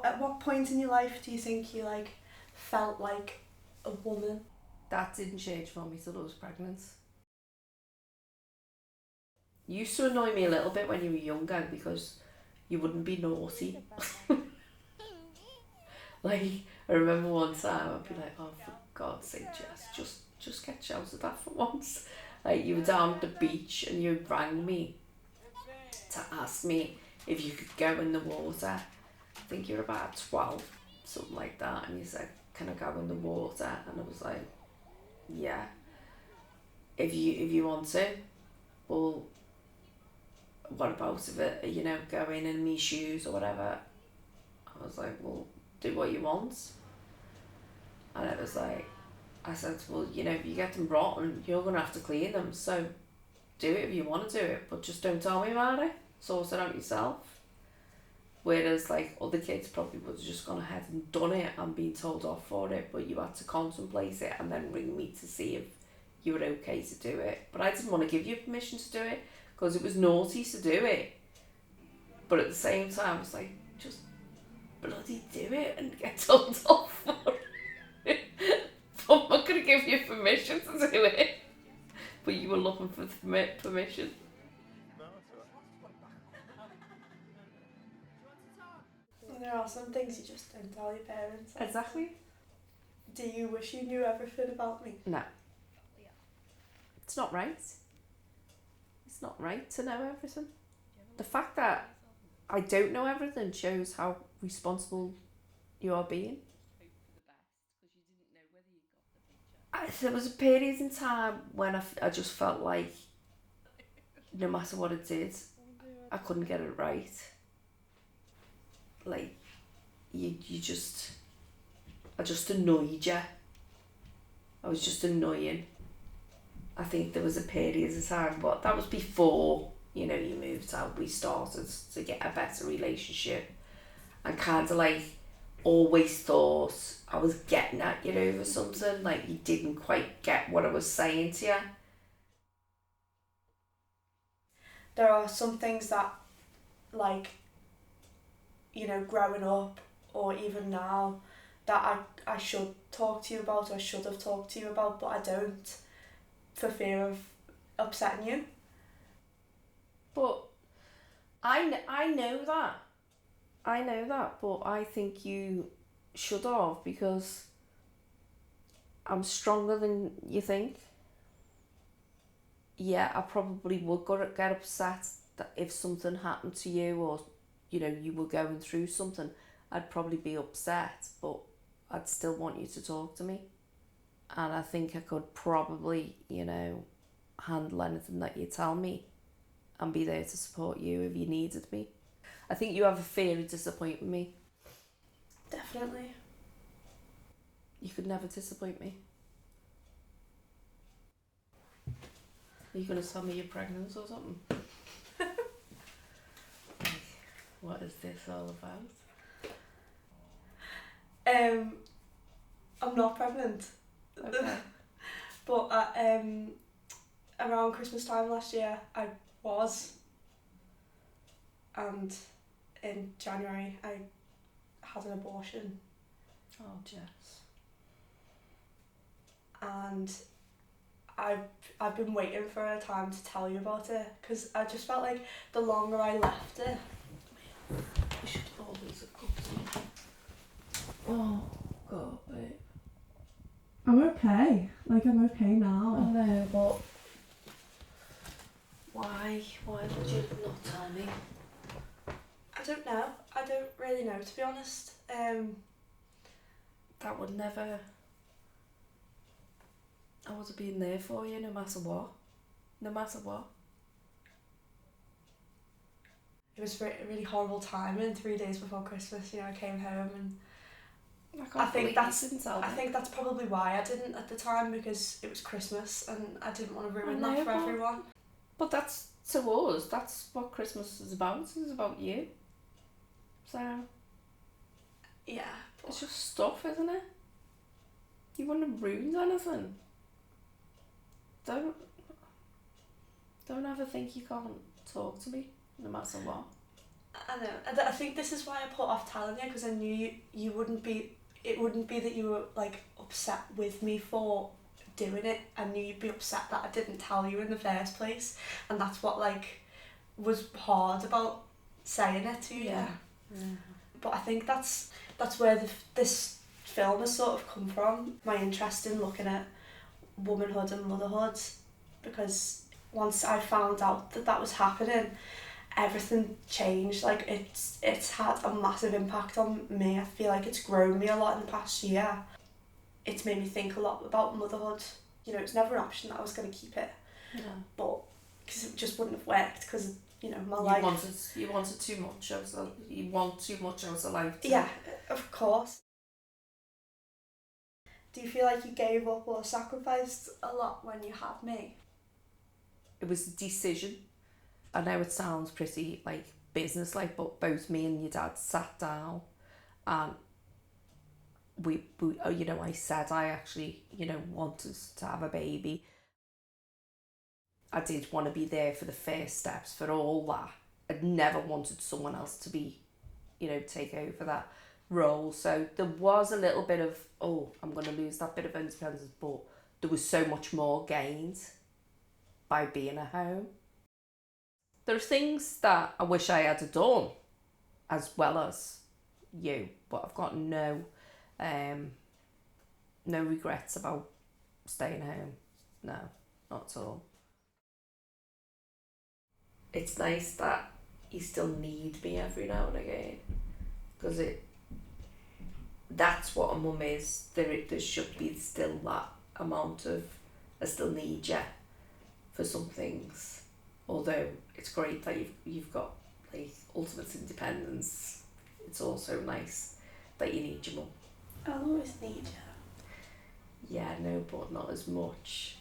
At what point in your life do you think you like felt like a woman? That didn't change for me till I was pregnant. It used to annoy me a little bit when you were younger because you wouldn't be naughty. Like, I remember one time I'd be like, oh, for God's sake, Jess, just get shouted at for once. Like, you were down at the beach and you rang me to ask me if you could go in the water. I think you were about 12, something like that, and you said, can I go in the water? And I was like, yeah, if you want to. Well, what about if it, going in me shoes or whatever? I was like, well, do what you want. And it was like, I said, well, if you get them rotten, you're going to have to clean them. So do it if you want to do it, but just don't tell me about it. Sort it out yourself. Whereas, like, other kids probably would have just gone ahead and done it and been told off for it, but you had to contemplate it and then ring me to see if you were okay to do it. But I didn't want to give you permission to do it because it was naughty to do it. But at the same time, I was like, just bloody do it and get told off for it. I'm not going to give you permission to do it. But you were looking for permission. And there are some things you just don't tell your parents. Exactly. Do you wish you knew everything about me? No. It's not right. It's not right to know everything. The fact that I don't know everything shows how responsible you are being. There was a period in time when I just felt like no matter what I did, I couldn't get it right. Like, I just annoyed you. I was just annoying. I think there was a period of time, but that was before, you moved out. We started to get a better relationship. And kind of like always thought I was getting at you over something, like you didn't quite get what I was saying to you. There are some things that, like, growing up or even now, that I should talk to you about, or I should have talked to you about, but I don't, for fear of upsetting you. But I know that. I know that, but I think you should have, because I'm stronger than you think. Yeah, I probably would get upset that if something happened to you, or you were going through something, I'd probably be upset, but I'd still want you to talk to me. And I think I could probably, handle anything that you tell me and be there to support you if you needed me. I think you have a fear of disappointing me. Definitely. You could never disappoint me. Are you going to tell me you're pregnant or something? What is this all about? I'm not pregnant. Okay. But around Christmas time last year, I was. And in January, I had an abortion. Oh, Jess. And I've been waiting for a time to tell you about it, because I just felt like the longer I left it. You should always have cooked me. Oh, God, babe. I'm okay. Like, I'm okay now. I know, but why? Why would you not tell me? I don't know. I don't really know, to be honest. That would never... I would have been there for you no matter what. No matter what. It was a really horrible time, and 3 days before Christmas, I came home, and I think that's probably why I didn't at the time, because it was Christmas and I didn't want to ruin that for everyone. But that's, to us, that's what Christmas is about. It's about you. So yeah, it's just stuff, isn't it? You wouldn't have ruined anything. Don't ever think you can't talk to me, no matter what. I know. I think this is why I put off telling you, because I knew you wouldn't be. It wouldn't be that you were like upset with me for doing it. I knew you'd be upset that I didn't tell you in the first place, and that's what like was hard about saying it to you. Yeah. But I think that's where this film has sort of come from. My interest in looking at womanhood and motherhood, because once I found out that was happening, everything changed. Like it's had a massive impact on me. I feel like it's grown me a lot in the past year. It's made me think a lot about motherhood. You know, it's never an option that I was going to keep it, but because it just wouldn't have worked, because you know my life. You wanted too much. You want too much out of life. Yeah, of course. Do you feel like you gave up or sacrificed a lot when you had me? It was a decision. I know it sounds pretty like business-like, but both me and your dad sat down, and we you know, I said I actually, you know, wanted to have a baby. I did want to be there for the first steps, for all that. I'd never wanted someone else to be, you know, take over that role. So there was a little bit of, oh, I'm going to lose that bit of independence, but there was so much more gained by being at home. There are things that I wish I had done as well as you, but I've got no regrets about staying home. No, not at all. It's nice that you still need me every now and again, because that's what a mum is. There should be still that amount of, I still need you for some things. Although it's great that you've got like ultimate independence, it's also nice that you need your mum. I'll always need you. Yeah, no, but not as much.